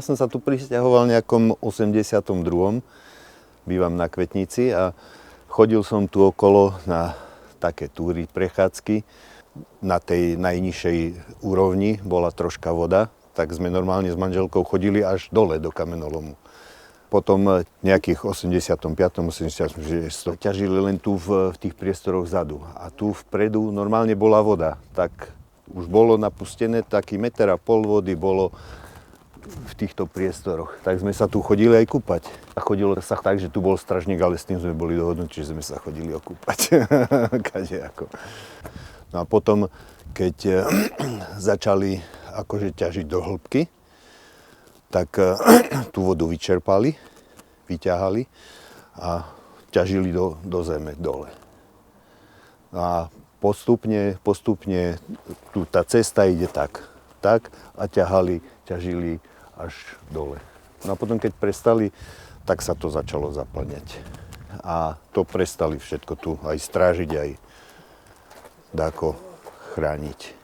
Ja som sa tu prisťahoval nejakom 82. Bývam na Kvetnici a chodil som tu okolo na také túry, prechádzky. Na tej najnižšej úrovni bola troška voda, tak sme normálne s manželkou chodili až dole do kamenolomu. Potom nejakých 85. 86. ťažili len tu v tých priestoroch vzadu. A tu vpredu normálne bola voda. Tak už bolo napustené, taký 1,5 metra vody bolo v týchto priestoroch. Tak sme sa tu chodili aj kúpať. A chodilo sa tak, že tu bol stražník, ale s tým sme boli dohodnutí, že sme sa chodili okúpať. Kadejako. No a potom, keď začali akože ťažiť do hĺbky, tak tú vodu vyčerpali, vyťahali a ťažili do zeme dole. No a postupne tu tá cesta ide tak a ťažili až dole. No a potom, keď prestali, tak sa to začalo zaplňať. A to prestali všetko tu aj strážiť, aj dáko chrániť.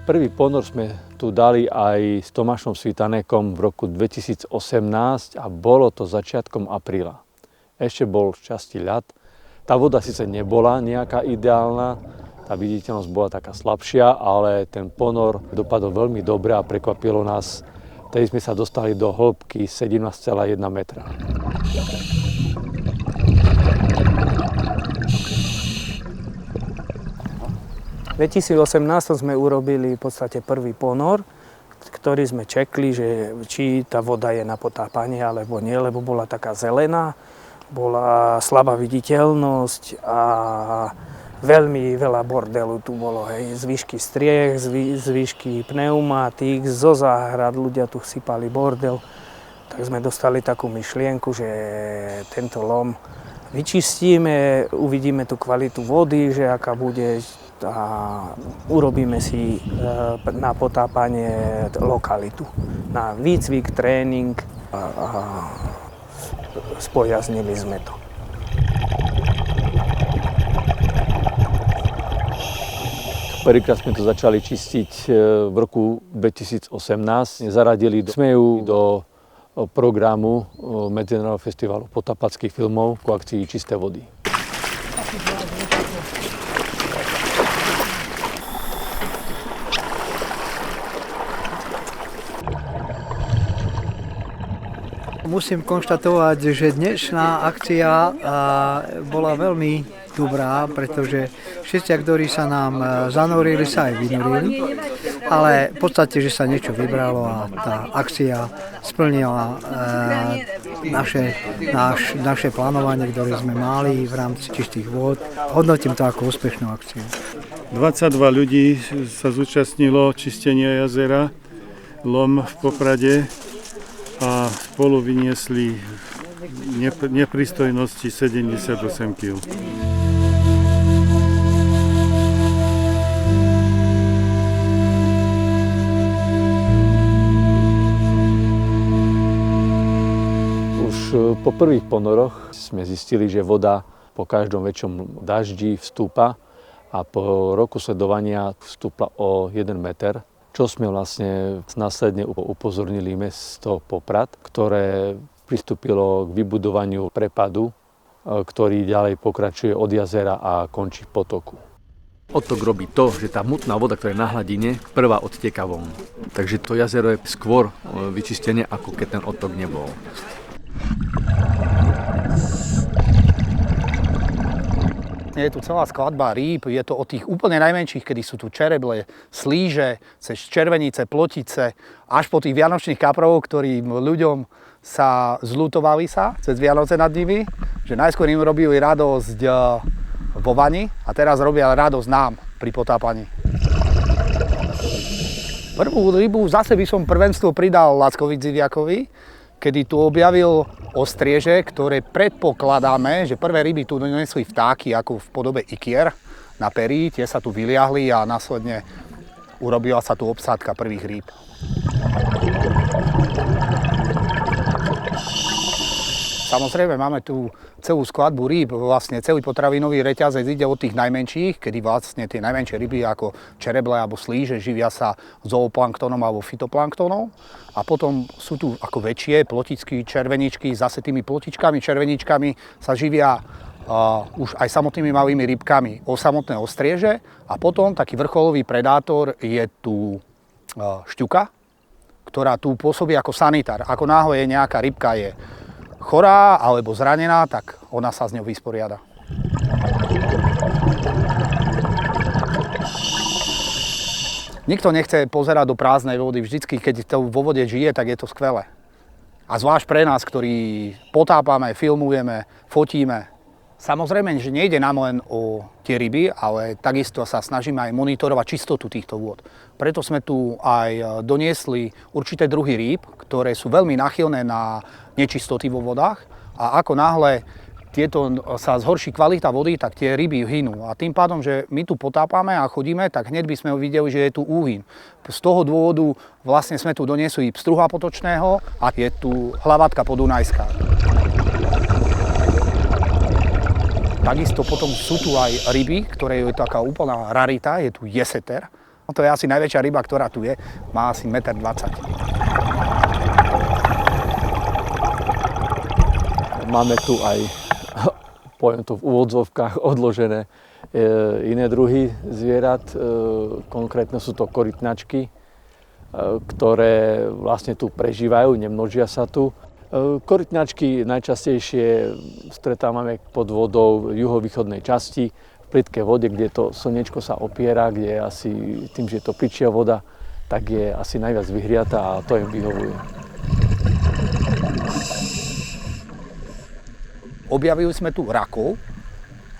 Prvý ponor sme tu dali aj s Tomášom Svitanékom v roku 2018 a bolo to začiatkom apríla. Ešte bol v časti ľad. Tá voda síce nebola nejaká ideálna, tá viditeľnosť bola taká slabšia, ale ten ponor dopadol veľmi dobre a prekvapilo nás. Tedy sme sa dostali do hĺbky 17,1 metra. V 2018 sme urobili v podstate prvý ponor, ktorý sme čekli, že či tá voda je na potápanie alebo nie, lebo bola taká zelená, bola slabá viditeľnosť a veľmi veľa bordelu tu bolo. Hej. Zvyšky striech, zvyšky pneumatík, zo záhrad, ľudia tu sypali bordel. Tak sme dostali takú myšlienku, že tento lom vyčistíme, uvidíme tú kvalitu vody, že aká bude, a urobíme si na potápanie lokalitu, na výcvik, tréning a spojaznili sme to. Prvýkrát sme to začali čistiť v roku 2018. Zaradili sme ju do programu Medzinárodného festivalu potápackých filmov ku akcii Čisté vody. Musím konštatovať, že dnešná akcia bola veľmi dobrá, pretože šestiakdori sa nám zanorili, sa aj vynorili, ale v podstate, že sa niečo vybralo a tá akcia splnila naše plánovanie, ktoré sme mali v rámci čistých vôd. Hodnotím to ako úspešnú akciu. 22 ľudí sa zúčastnilo čistenia jazera Lom v Poprade a spolu vyniesli neprístojnosti 78 kg. Už po prvých ponoroch sme zistili, že voda po každom väčšom daždi vstúpa a po roku sledovania vstúpla o 1 meter. Čo sme vlastne následne upozornili mesto Poprad, ktoré pristúpilo k vybudovaniu prepadu, ktorý ďalej pokračuje od jazera a končí v potoku. Odtok robí to, že tá mutná voda, ktorá je na hladine, prvá odtieka von. Takže to jazero je skôr vyčistené, ako keď ten odtok nebol. Je tu celá skladba rýb, je to od tých úplne najmenších, kedy sú tu čereble, slíže, cez červenice, plotice, až po tých vianočných kaprov, ktorým ľuďom sa zľutovali sa cez Vianoce nad nimi, že najskôr im robili radosť vo vani a teraz robia radosť nám pri potápaní. Prvú rybu zase by som prvenstvo pridal Lackovi Dziviakovi, kedy tu objavil ostrieže, ktoré predpokladáme, že prvé ryby tu donesli vtáky ako v podobe ikier na perí, tie sa tu vyliahli a následne urobila sa tu obsádka prvých rýb. Samozrejme, máme tu celú skladbu rýb, vlastne celý potravinový reťazec ide od tých najmenších, kedy vlastne tie najmenšie ryby ako čereble alebo slíže živia sa zooplanktónom alebo fytoplanktónom. A potom sú tu ako väčšie plotičky, červeničky, zase tými plotičkami, červeničkami sa živia už aj samotnými malými rybkami osamotné ostrieže. A potom taký vrcholový predátor je tu šťuka, ktorá tu pôsobí ako sanitár. Ako náhle je nejaká rybka je chorá alebo zranená, tak ona sa s ňou vysporiada. Nikto nechce pozerať do prázdnej vody. Vždycky, keď to vo vode žije, tak je to skvelé. A zvlášť pre nás, ktorí potápame, filmujeme, fotíme. Samozrejme, že nejde nám len o tie ryby, ale takisto sa snažíme aj monitorovať čistotu týchto vôd. Preto sme tu aj doniesli určité druhy rýb, ktoré sú veľmi náchylné na nečistoty vo vodách. A ako náhle sa zhorší kvalita vody, tak tie ryby hynú. A tým pádom, že my tu potápame a chodíme, tak hneď by sme videli, že je tu úhyn. Z toho dôvodu vlastne sme tu doniesli pstruha potočného a je tu hlavatka podunajská. Takisto potom sú tu aj ryby, ktoré je taká úplná rarita, je tu jeseter. To je asi najväčšia ryba, ktorá tu je, má asi 1,20 m. Máme tu aj, poviem to v úvodzovkách, odložené iné druhy zvierat. Konkrétne sú to korytnačky, ktoré vlastne tu prežívajú, nemnožia sa tu. Korytnačky najčastejšie stretávame pod vodou v juhovýchodnej časti, v plytkej vode, kde to slniečko sa opiera, kde je asi tým, že je to plytšia voda, tak je asi najviac vyhriatá a to im vyhovuje. Objavili sme tu rakov,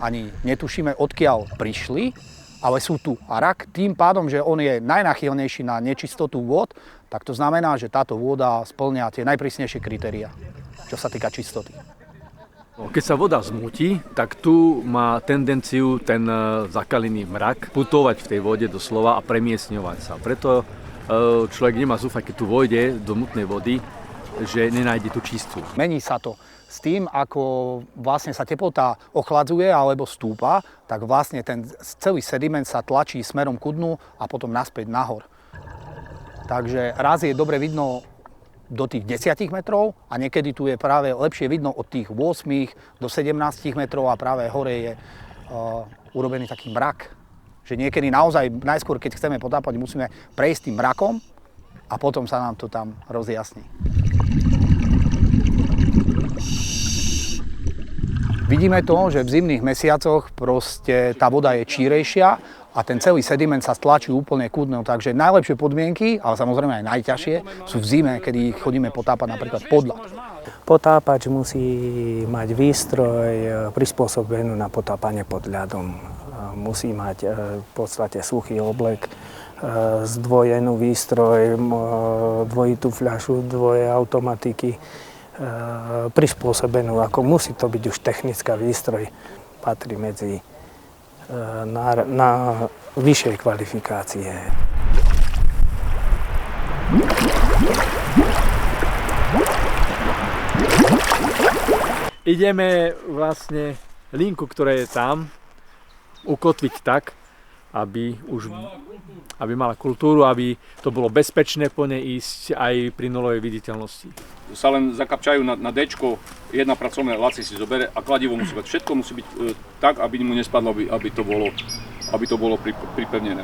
ani netušíme, odkiaľ prišli, ale sú tu. A rak tým pádom, že on je najnáchylnejší na nečistotu vôd, tak to znamená, že táto voda spĺňa tie najprísnejšie kritériá, čo sa týka čistoty. Keď sa voda zmúti, tak tu má tendenciu ten zakalený mrak putovať v tej vode doslova a premiestňovať sa. Preto človek nemá zúfať, keď tu vojde do mutnej vody, že nenájde tú čistú. Mení sa to s tým, ako vlastne sa teplota ochladzuje alebo stúpa, tak vlastne ten celý sediment sa tlačí smerom ku dnu a potom naspäť nahor. Takže raz je dobre vidno do tých 10 metrov a niekedy tu je práve lepšie vidno od tých 8 do 17 metrov a práve hore je urobený taký mrak. Že niekedy naozaj najskôr, keď chceme potápať, musíme prejsť tým mrakom a potom sa nám to tam rozjasní. Vidíme to, že v zimných mesiacoch proste tá voda je čírejšia a ten celý sediment sa stlačí úplne ku dnu. Takže najlepšie podmienky, ale samozrejme aj najťažšie, sú v zime, kedy chodíme potápať napríklad pod ľad. Potápač musí mať výstroj prispôsobenú na potápanie pod ľadom. Musí mať v podstate suchý oblek, zdvojenú výstroj, dvojitú fľašu, dvoje automatiky, prispôsobenú, ako musí to byť už technická výstroj, patrí medzi na vyššej kvalifikácie. Ideme vlastne linku, ktorá je tam, ukotviť tak, aby mala kultúru, aby to bolo bezpečné po nej ísť aj pri nulovej viditeľnosti. Sa len zakapčajú na Dčko, jedna pracovná laci si zobere a kladivo musí byť. Všetko musí byť tak, aby mu nespadlo, aby to bolo pripevnené.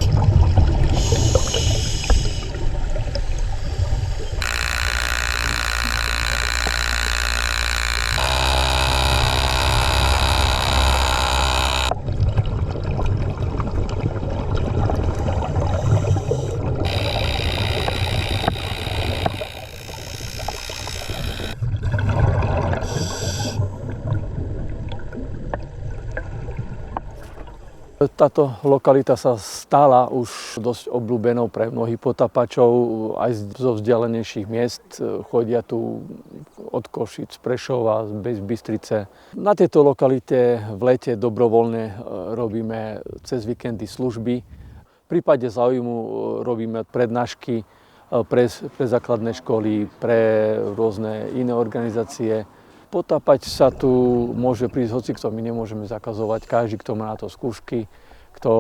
Táto lokalita sa stala už dosť obľúbenou pre mnohých potápačov, aj zo vzdialenejších miest. Chodia tu od Košic, Prešova, z Bystrice. Na tejto lokalite v lete dobrovoľne robíme cez víkendy služby. V prípade záujmu robíme prednášky pre základné školy, pre rôzne iné organizácie. Potápať sa tu môže prísť hocikto, my nemôžeme zakazovať, každý, kto má na to skúšky, kto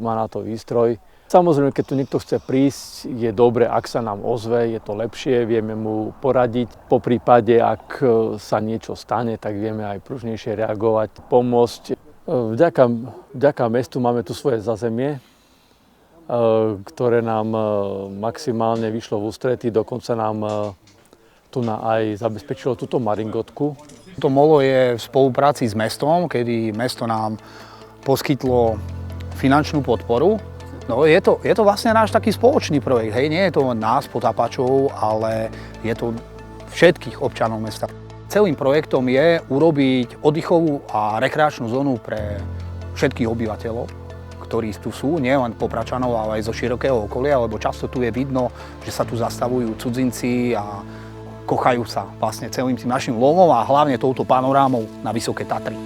má na to výstroj. Samozrejme, keď tu niekto chce prísť, je dobre, ak sa nám ozve, je to lepšie, vieme mu poradiť. Po prípade, ak sa niečo stane, tak vieme aj pružnejšie reagovať, pomôcť. Vďaka mestu máme tu svoje zázemie, ktoré nám maximálne vyšlo v ústrety, dokonca nám tu aj zabezpečilo túto maringotku. To molo je v spolupráci s mestom, kedy mesto nám poskytlo finančnú podporu. No, je to vlastne náš taký spoločný projekt, hej, nie je to nás, potápačov, ale je to všetkých občanov mesta. Celým projektom je urobiť oddychovú a rekreačnú zónu pre všetkých obyvateľov, ktorí tu sú, nie len Popračanov, ale aj zo širokého okolia, lebo často tu je vidno, že sa tu zastavujú cudzinci a kochajú sa vlastne celým tým našim lovom a hlavne touto panorámou na Vysoké Tatry.